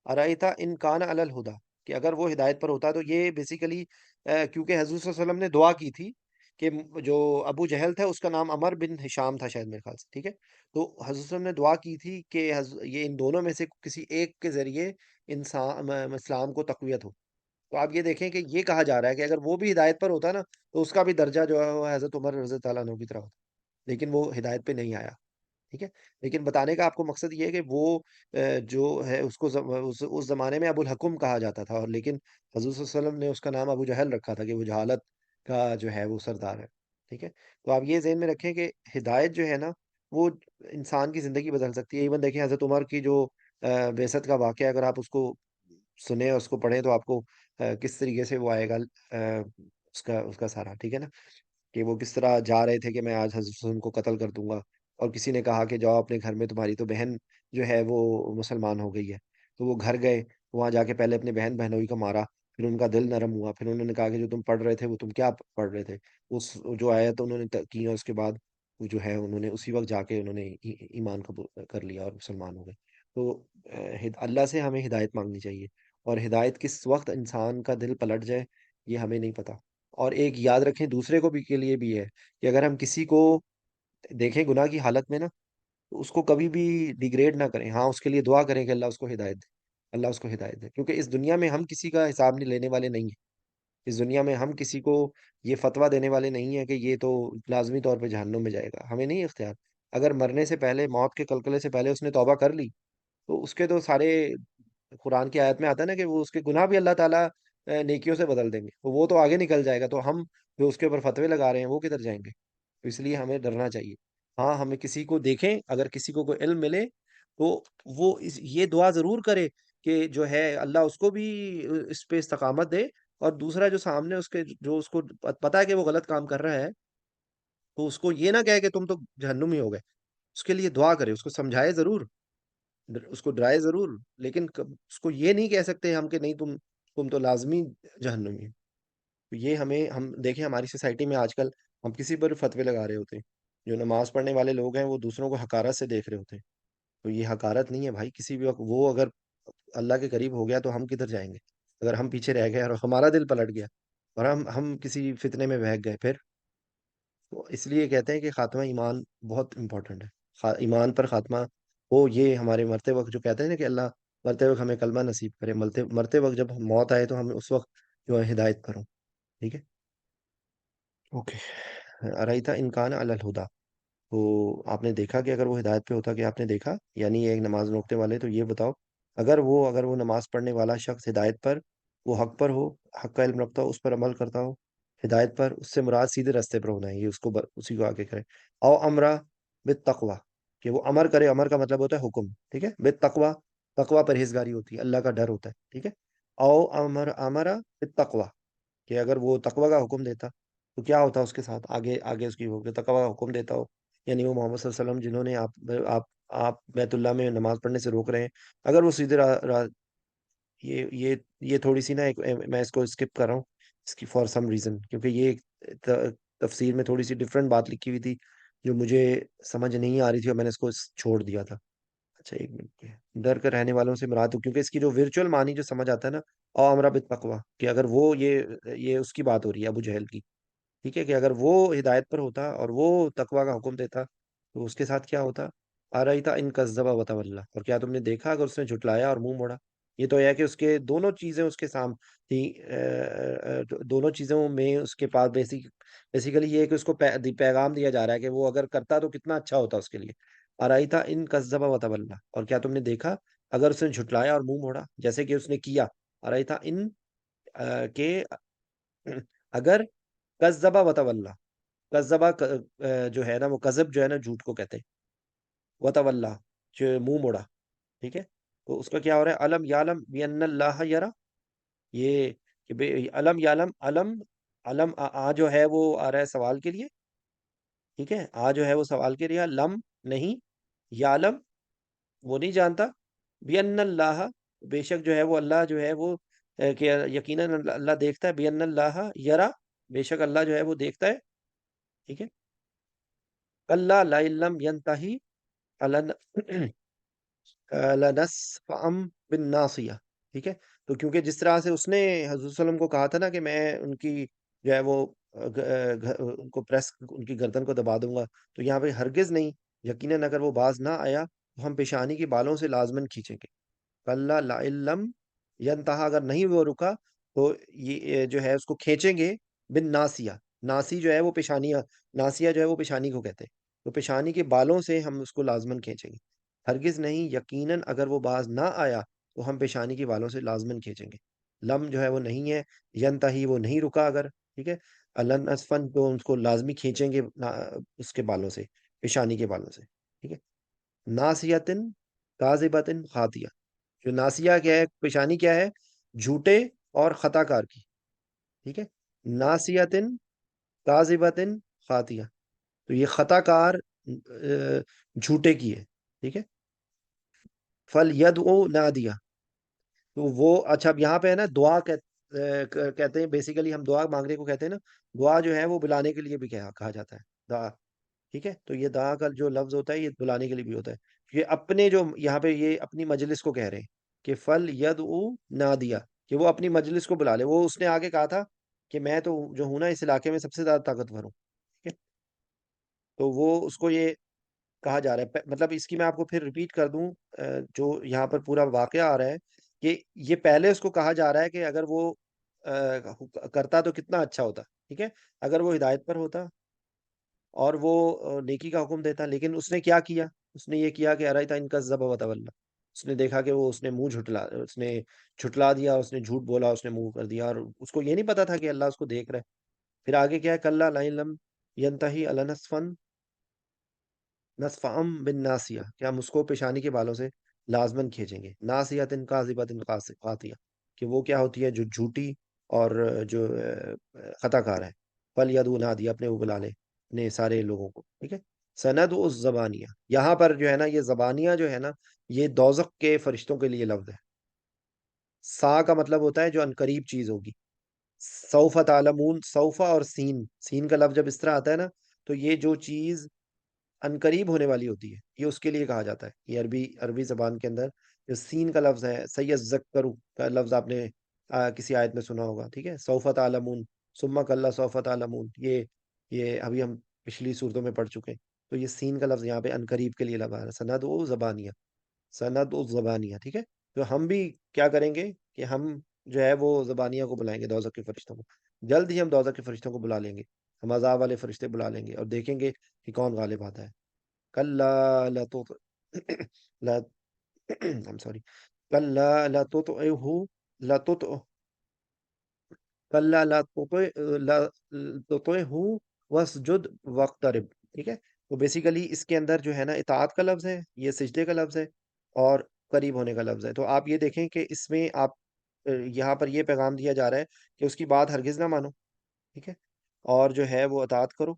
ارائیتا ان کان علی الہدا، کہ اگر وہ ہدایت پر ہوتا. تو یہ بیسیکلی کیونکہ حضور صلی اللہ علیہ وسلم نے دعا کی تھی کہ جو ابو جہل تھا اس کا نام عمر بن ہشام تھا شاید میرے خیال سے. ٹھیک ہے. تو حضور صلی اللہ علیہ وسلم نے دعا کی تھی کہ یہ ان دونوں میں سے کسی ایک کے ذریعے انسان اسلام کو تقویت ہو. تو آپ یہ دیکھیں کہ یہ کہا جا رہا ہے کہ اگر وہ بھی ہدایت پر ہوتا نا تو اس کا بھی درجہ جو ہے وہ حضرت عمر رضی اللہ عنہ کی طرح ہوتا. لیکن وہ ہدایت پہ نہیں آیا. ٹھیک ہے. لیکن بتانے کا آپ کو مقصد یہ ہے کہ وہ جو ہے اس کو اس زمانے میں ابو الحکم کہا جاتا تھا، اور لیکن حضور صلی اللہ علیہ وسلم نے اس کا نام ابو جہل رکھا تھا کہ وہ جہالت کا جو ہے وہ سردار ہے. ٹھیک ہے. تو آپ یہ ذہن میں رکھیں کہ ہدایت جو ہے نا وہ انسان کی زندگی بدل سکتی ہے. ایون دیکھیں حضرت عمر کی جو بعثت کا واقعہ، اگر آپ اس کو سنیں اور اس کو پڑھیں تو آپ کو کس طریقے سے وہ آئے گا اس کا سارا. ٹھیک ہے نا. کہ وہ کس طرح جا رہے تھے کہ میں آج حضرت حسن کو قتل کر دوں گا، اور کسی نے کہا کہ جاؤ اپنے گھر میں، تمہاری تو بہن جو ہے وہ مسلمان ہو گئی ہے. تو وہ گھر گئے، وہاں جا کے پہلے اپنے بہن بہنوئی کو مارا. پھر ان کا دل نرم ہوا. پھر انہوں نے کہا کہ جو تم پڑھ رہے تھے وہ تم کیا پڑھ رہے تھے. اس جو آیا تو انہوں نے کی، اس کے بعد وہ جو ہے انہوں نے اسی وقت جا کے انہوں نے ایمان قبول کر لیا اور مسلمان ہو گئے. تو اللہ سے ہمیں ہدایت مانگنی چاہیے. اور ہدایت کس وقت انسان کا دل پلٹ جائے یہ ہمیں نہیں پتا. اور ایک یاد رکھیں دوسرے کو بھی کے لیے بھی ہے کہ اگر ہم کسی کو دیکھیں گناہ کی حالت میں نا تو اس کو کبھی بھی ڈیگریڈ نہ کریں. ہاں اس کے لیے دعا کریں کہ اللہ اس کو ہدایت دے. اللہ اس کو ہدایت دے. کیونکہ اس دنیا میں ہم کسی کا حساب نہیں لینے والے نہیں ہیں. اس دنیا میں ہم کسی کو یہ فتویٰ دینے والے نہیں ہیں کہ یہ تو لازمی طور پہ جہنم میں جائے گا. ہمیں نہیں اختیار. اگر مرنے سے پہلے، موت کے کلکلے سے پہلے اس نے توبہ کر لی تو اس کے تو سارے، قرآن کی آیت میں آتا ہے نا کہ وہ اس کے گناہ بھی اللہ تعالیٰ نیکیوں سے بدل دیں گے. وہ تو آگے نکل جائے گا. تو ہم جو اس کے اوپر فتوے لگا رہے ہیں وہ کدھر جائیں گے. تو اس لیے ہمیں ڈرنا چاہیے. ہاں ہمیں کسی کو دیکھیں، اگر کسی کو کوئی علم ملے تو وہ یہ دعا ضرور کرے کہ جو ہے اللہ اس کو بھی اس پہ استقامت دے. اور دوسرا جو سامنے اس کے جو اس کو پتا ہے کہ وہ غلط کام کر رہا ہے تو اس کو یہ نہ کہے کہ تم تو جہنمی ہو گئے. اس کے لیے دعا کرے، اس کو سمجھائے ضرور، اس کو ڈرائے ضرور، لیکن اس کو یہ نہیں کہہ سکتے ہم کہ نہیں تم تو لازمی جہنمی ہو. تو یہ ہم دیکھیں ہماری سوسائٹی میں آج کل ہم کسی پر فتوے لگا رہے ہوتے ہیں. جو نماز پڑھنے والے لوگ ہیں وہ دوسروں کو حقارت سے دیکھ رہے ہوتے ہیں. تو یہ حقارت نہیں ہے بھائی. کسی بھی وقت وہ اگر اللہ کے قریب ہو گیا تو ہم کدھر جائیں گے. اگر ہم پیچھے رہ گئے اور ہمارا دل پلٹ گیا اور ہم کسی فتنے میں بہک گئے پھر. تو اس لیے کہتے ہیں کہ خاتمہ ایمان بہت امپورٹنٹ ہے. ایمان پر خاتمہ ہو، یہ ہمارے مرتے وقت جو کہتے ہیں نا کہ اللہ مرتے وقت ہمیں کلمہ نصیب کرے. مرتے وقت جب موت آئے تو ہمیں اس وقت جو ہے ہدایت کرو. ٹھیک ہے. اوکے. ارائیتا انکان علی الہدا. تو آپ نے دیکھا کہ اگر وہ ہدایت پہ ہوتا، کہ آپ نے دیکھا یعنی ایک نماز روکنے والے. تو یہ بتاؤ اگر وہ نماز پڑھنے والا شخص ہدایت پر، وہ حق پر ہو، حق کا علم رکھتا ہو، اس پر عمل کرتا ہو. ہدایت پر اس سے مراد سیدھے راستے پر ہونا ہے. یہ اس کو اسی کو آگے کرے. او امرا بالتقوی، کہ وہ امر کرے. امر کا مطلب ہوتا ہے حکم. ٹھیک ہے. بالتقوی، تقوی پرہیزگاری ہوتی ہے، اللہ کا ڈر ہوتا ہے. ٹھیک ہے. او امرا بالتقوی، کہ اگر وہ تقوی کا حکم دیتا تو کیا ہوتا اس کے ساتھ آگے آگے اس کی ہو کہ تقوی کا حکم دیتا ہو. یعنی وہ محمد صلی اللہ علیہ وسلم جنہوں نے آپ بیت اللہ میں نماز پڑھنے سے روک رہے ہیں، اگر وہ سیدھے یہ تھوڑی سی نا میں اس کو اسکپ کر رہا ہوں اس کی فار سم ریزن، کیونکہ یہ تفسیر میں تھوڑی سی ڈفرینٹ بات لکھی ہوئی تھی جو مجھے سمجھ نہیں آ رہی تھی اور میں نے اس کو چھوڑ دیا تھا. اچھا ایک منٹ. ڈر کر رہنے والوں سے مراد ہو، کیونکہ اس کی جو ورچوئل معنی جو سمجھ آتا ہے نا، او امرا بالتقوی، کہ اگر وہ یہ اس کی بات ہو رہی ہے ابو جہل کی. ٹھیک ہے. کہ اگر وہ ہدایت پر ہوتا اور وہ تقوی کا حکم دیتا تو اس کے ساتھ کیا ہوتا. آرایتا ان کذب وتولی، اور کیا تم نے دیکھا اگر اس نے جھٹلایا اور منہ موڑا. یہ تو ہے کہ اس کے دونوں چیزیں اس کے سامنے تھی. دونوں چیزوں میں اس کے پاس بیسیکلی یہ ہے کہ اس کو پیغام دیا جا رہا ہے کہ وہ اگر کرتا تو کتنا اچھا ہوتا اس کے لیے. آرایتا ان کذب وتولی، اور کیا تم نے دیکھا اگر اس نے جھٹلایا اور منہ موڑا جیسے کہ اس نے کیا. آرایتا ان کے اگر کذبا وتولى، کذبا جو ہے نا وہ کذب جو ہے نا جھوٹ کو کہتے ہیں، وتولى جو منہ موڑا، ٹھیک ہے؟ تو اس کا کیا ہو رہا ہے؟ الم یعلم بان اللہ یرا، یہ کہ الم یعلم، الم، الم آ جو ہے وہ آ رہا ہے سوال کے لیے، ٹھیک ہے؟ آ جو ہے وہ سوال کے لیے، لم نہیں، یعلم وہ نہیں جانتا، بین اللہ بے شک جو ہے وہ اللہ جو ہے وہ کہ یقیناً اللہ اللہ دیکھتا ہے، بین اللہ یرا بے شک اللہ جو ہے وہ دیکھتا ہے، ٹھیک ہے؟ کلا لم ینتہی لنسفعا بالناصیہ، ٹھیک ہے؟ تو کیونکہ جس طرح سے اس نے حضور صلی اللہ علیہ وسلم کو کہا تھا نا کہ میں ان کی جو ہے وہ ان کو پریس ان کی گردن کو دبا دوں گا، تو یہاں پہ ہرگز نہیں، یقیناً اگر وہ باز نہ آیا تو ہم پیشانی کی بالوں سے لازمن کھینچیں گے، کلا لعلم ینتہا اگر نہیں وہ رکا تو یہ جو ہے اس کو کھینچیں گے، بن ناسیہ، ناسی جو ہے وہ پیشانی، ناسیہ جو ہے وہ پیشانی کو کہتے ہیں، تو پیشانی کے بالوں سے ہم اس کو لازمن کھینچیں گے، ہرگز نہیں، یقیناً اگر وہ باز نہ آیا تو ہم پیشانی کی بالوں سے لازمن کھینچیں گے، لم جو ہے وہ نہیں ہے، ینتہی وہ نہیں رکا اگر، ٹھیک ہے؟ لن اسفن تو اس کو لازمی کھینچیں گے اس کے بالوں سے، پیشانی کے بالوں سے، ٹھیک ہے؟ ناسیتن کاذبتن خاطیہ، جو ناسیہ کیا ہے، پیشانی کیا ہے؟ جھوٹے اور خطا کار کی، ٹھیک ہے؟ ناسیتن کاذبتن خاطیہ، تو یہ خطا کار جھوٹے کی ہے، ٹھیک ہے؟ فل ید او نہ دیا، تو وہ اچھا اب یہاں پہ ہے نا دعا کہتے ہیں، بیسیکلی ہم دعا مانگنے کو کہتے ہیں نا، دعا جو ہے وہ بلانے کے لیے بھی کہا جاتا ہے دعا، ٹھیک ہے؟ تو یہ دعا کا جو لفظ ہوتا ہے یہ بلانے کے لیے بھی ہوتا ہے، یہ اپنے جو یہاں پہ یہ اپنی مجلس کو کہہ رہے ہیں کہ فل ید او نہ دیا، کہ وہ اپنی مجلس کو بلا لے، وہ اس نے آگے کہا تھا کہ میں تو جو ہوں نا اس علاقے میں سب سے زیادہ طاقتور ہوں، ٹھیک ہے؟ تو وہ اس کو یہ کہا جا رہا ہے، مطلب اس کی میں آپ کو پھر ریپیٹ کر دوں، جو یہاں پر پورا واقعہ آ رہا ہے کہ یہ پہلے اس کو کہا جا رہا ہے کہ اگر وہ کرتا تو کتنا اچھا ہوتا، ٹھیک ہے؟ اگر وہ ہدایت پر ہوتا اور وہ نیکی کا حکم دیتا، لیکن اس نے کیا کیا؟ اس نے یہ کیا کہ ارایتا ان کذب وتولی، اس نے دیکھا کہ وہ اس نے منہ جھٹلا، اس نے جھٹلا دیا، اس نے جھوٹ بولا، اس نے منہ کر دیا، اور اس کو یہ نہیں پتا تھا کہ اللہ اس کو دیکھ رہا ہے۔ پھر آگے کیا ہے؟ کلا لئن لم ینتہی لنسفن نصفعم بن ناسیہ، کہ ہم اس کو پیشانی کے بالوں سے لازمن کھینچیں گے، ناسیۃ کاذبۃ خاطیہ، کہ وہ کیا ہوتی ہے؟ جو جھوٹی اور جو خطا کار ہے، فل یدو نادی اپنے وہ بلا لے اپنے سارے لوگوں کو، ٹھیک ہے؟ سند اس زبانیہ، یہاں پر جو ہے نا یہ زبانیہ جو ہے نا یہ دوزخ کے فرشتوں کے لیے لفظ ہے، سا کا مطلب ہوتا ہے جو انقریب چیز ہوگی، سوف تعلمون، سوفا اور سین، سین کا لفظ جب اس طرح آتا ہے نا تو یہ جو چیز انقریب ہونے والی ہوتی ہے یہ اس کے لیے کہا جاتا ہے، یہ عربی زبان کے اندر جو سین کا لفظ ہے، سیذکروا کا لفظ آپ نے کسی آیت میں سنا ہوگا، ٹھیک ہے؟ سوف تعلمون، ثم کلا سوف تعلمون، یہ ابھی ہم پچھلی صورتوں میں پڑھ چکے ہیں، تو یہ سین کا لفظ یہاں پہ انقریب کے لیے لگا ہے، سند و زبانیہ، سند و زبانیہ، ٹھیک ہے؟ تو ہم بھی کیا کریں گے کہ ہم جو ہے وہ زبانیہ کو بلائیں گے، دوزخ کے فرشتوں کو، جلد ہی ہم دوزخ کے فرشتوں کو بلا لیں گے، ہم عذاب والے فرشتے بلا لیں گے اور دیکھیں گے کہ کون غالب آتا ہے، كلا لا تطع لا I'm sorry كلا لا تطعه لا تطعه كلا لا تطعه واسجد واقترب، ٹھیک ہے؟ تو بیسیکلی اس کے اندر جو ہے نا اطاعت کا لفظ ہے، یہ سجدے کا لفظ ہے، اور قریب ہونے کا لفظ ہے، تو آپ یہ دیکھیں کہ اس میں آپ یہاں پر یہ پیغام دیا جا رہا ہے کہ اس کی بات ہرگز نہ مانو، ٹھیک ہے؟ اور جو ہے وہ اطاعت کرو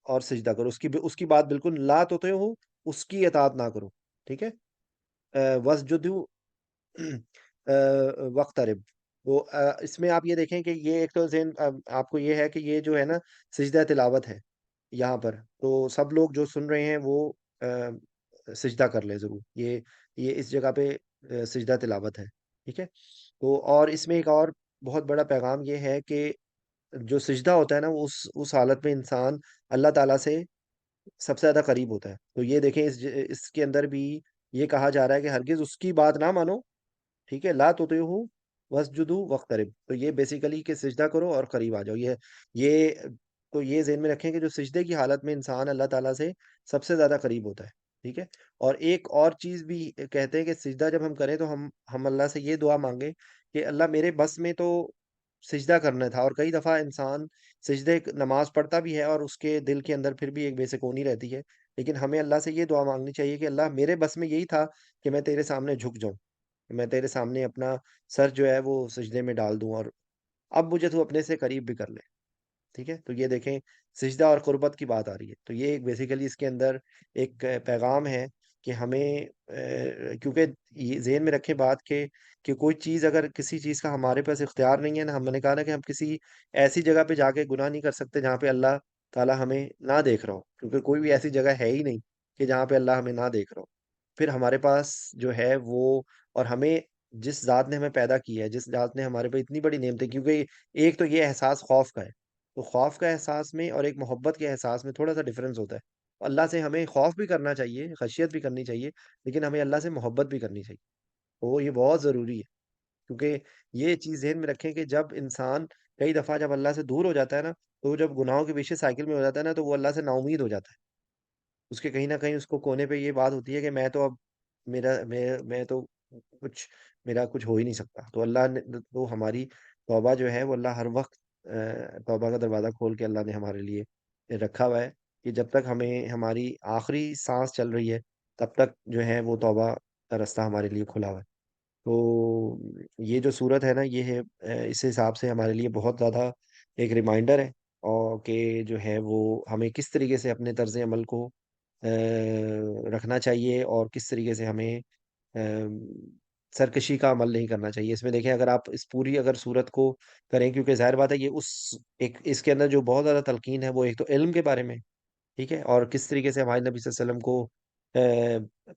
اور سجدہ کرو، اس کی بات بالکل لا توتے ہو، اس کی اطاعت نہ کرو، ٹھیک ہے؟ وسجدو وقترب، تو اس میں آپ یہ دیکھیں کہ یہ ایک تو ذہن آپ کو یہ ہے کہ یہ جو ہے نا سجدہ تلاوت ہے یہاں پر، تو سب لوگ جو سن رہے ہیں وہ سجدہ کر لیں ضرور، یہ اس جگہ پہ سجدہ تلاوت ہے، ٹھیک ہے؟ تو اور اس میں ایک اور بہت بڑا پیغام یہ ہے کہ جو سجدہ ہوتا ہے نا وہ اس حالت میں انسان اللہ تعالیٰ سے سب سے زیادہ قریب ہوتا ہے، تو یہ دیکھیں اس کے اندر بھی یہ کہا جا رہا ہے کہ ہرگز اس کی بات نہ مانو، ٹھیک ہے؟ لا تطیعوا واسجدوا واقترب، تو یہ بیسیکلی کہ سجدہ کرو اور قریب آ جاؤ، یہ تو یہ ذہن میں رکھیں کہ جو سجدے کی حالت میں انسان اللہ تعالیٰ سے سب سے زیادہ قریب ہوتا ہے، ٹھیک ہے؟ اور ایک اور چیز بھی کہتے ہیں کہ سجدہ جب ہم کریں تو ہم اللہ سے یہ دعا مانگیں کہ اللہ میرے بس میں تو سجدہ کرنا تھا، اور کئی دفعہ انسان سجدے نماز پڑھتا بھی ہے اور اس کے دل کے اندر پھر بھی ایک بے سکونی رہتی ہے، لیکن ہمیں اللہ سے یہ دعا مانگنی چاہیے کہ اللہ میرے بس میں یہی تھا کہ میں تیرے سامنے جھک جاؤں، میں تیرے سامنے اپنا سر جو ہے وہ سجدے میں ڈال دوں، اور اب مجھے تو اپنے سے قریب بھی کر لے، ٹھیک ہے؟ تو یہ دیکھیں سجدہ اور قربت کی بات آ رہی ہے، تو یہ ایک بیسیکلی اس کے اندر ایک پیغام ہے کہ ہمیں کیونکہ یہ ذہن میں رکھیں بات کہ کوئی چیز اگر کسی چیز کا ہمارے پاس اختیار نہیں ہے نا، ہم نے کہا نا کہ ہم کسی ایسی جگہ پہ جا کے گناہ نہیں کر سکتے جہاں پہ اللہ تعالیٰ ہمیں نہ دیکھ رہا ہو، کیونکہ کوئی بھی ایسی جگہ ہے ہی نہیں کہ جہاں پہ اللہ ہمیں نہ دیکھ رہا ہو۔ پھر ہمارے پاس جو ہے وہ، اور ہمیں جس ذات نے ہمیں پیدا کیا ہے، جس ذات نے ہمارے پہ اتنی بڑی نعمتیں، کیونکہ ایک تو یہ احساس خوف کا ہے، تو خوف کا احساس میں اور ایک محبت کے احساس میں تھوڑا سا ڈفرینس ہوتا ہے۔ اللہ سے ہمیں خوف بھی کرنا چاہیے، خشیت بھی کرنی چاہیے، لیکن ہمیں اللہ سے محبت بھی کرنی چاہیے، تو یہ بہت ضروری ہے، کیونکہ یہ چیز ذہن میں رکھیں کہ جب انسان کئی دفعہ جب اللہ سے دور ہو جاتا ہے نا، تو وہ جب گناہوں کے پیچھے سائیکل میں ہو جاتا ہے نا، تو وہ اللہ سے نا امید ہو جاتا ہے۔ اس کے کہیں نہ کہیں اس کو کونے پہ یہ بات ہوتی ہے کہ میں تو اب میں تو کچھ میرا کچھ ہو ہی نہیں سکتا، تو اللہ نے تو ہماری توبہ جو ہے وہ اللہ ہر وقت توبہ کا دروازہ کھول کے اللہ نے ہمارے لیے رکھا ہوا ہے کہ جب تک ہمیں ہماری آخری سانس چل رہی ہے تب تک جو ہے وہ توبہ کا راستہ ہمارے لیے کھلا ہوا ہے۔ تو یہ جو صورت ہے نا یہ ہے اس حساب سے ہمارے لیے بہت زیادہ ایک ریمائنڈر ہے، اور کہ جو ہے وہ ہمیں کس طریقے سے اپنے طرز عمل کو رکھنا چاہیے، اور کس طریقے سے ہمیں سرکشی کا عمل نہیں کرنا چاہیے۔ اس میں دیکھیں اگر آپ اس پوری اگر صورت کو کریں، کیونکہ ظاہر بات ہے یہ ایک اس کے اندر جو بہت زیادہ تلقین ہے وہ ایک تو علم کے بارے میں، ٹھیک ہے، اور کس طریقے سے ہمارے نبی صلی اللہ علیہ وسلم کو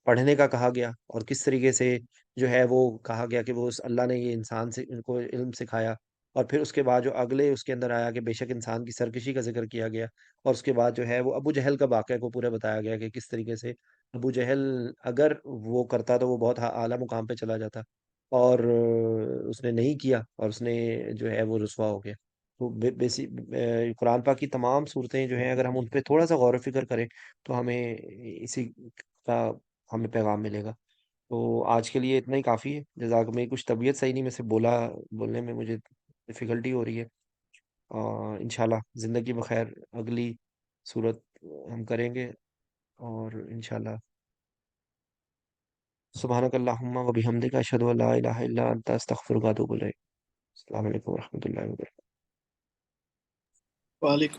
پڑھنے کا کہا گیا، اور کس طریقے سے جو ہے وہ کہا گیا کہ وہ اس اللہ نے یہ انسان سے ان کو علم سکھایا، اور پھر اس کے بعد جو اگلے اس کے اندر آیا کہ بے شک انسان کی سرکشی کا ذکر کیا گیا، اور اس کے بعد جو ہے وہ ابو جہل کا واقعہ کو پورا بتایا گیا کہ کس طریقے سے ابو جہل اگر وہ کرتا تو وہ بہت اعلیٰ مقام پہ چلا جاتا، اور اس نے نہیں کیا اور اس نے جو ہے وہ رسوا ہو گیا۔ تو قرآن پاک کی تمام صورتیں جو ہیں اگر ہم ان پہ تھوڑا سا غور و فکر کریں تو ہمیں اسی کا ہمیں پیغام ملے گا۔ تو آج کے لیے اتنا ہی کافی ہے، جزاک میں کچھ طبیعت صحیح نہیں، میں سے بولنے میں مجھے ڈفیکلٹی ہو رہی ہے، اور انشاءاللہ زندگی بخیر اگلی صورت ہم کریں گے، اور انشاءاللہ سبحانک اللہم و بحمدک اشہد ان لا الہ الا انت استغفرک و اتوب الیک۔ السلام علیکم و رحمۃ اللہ وبرکاتہ۔ وعلیکم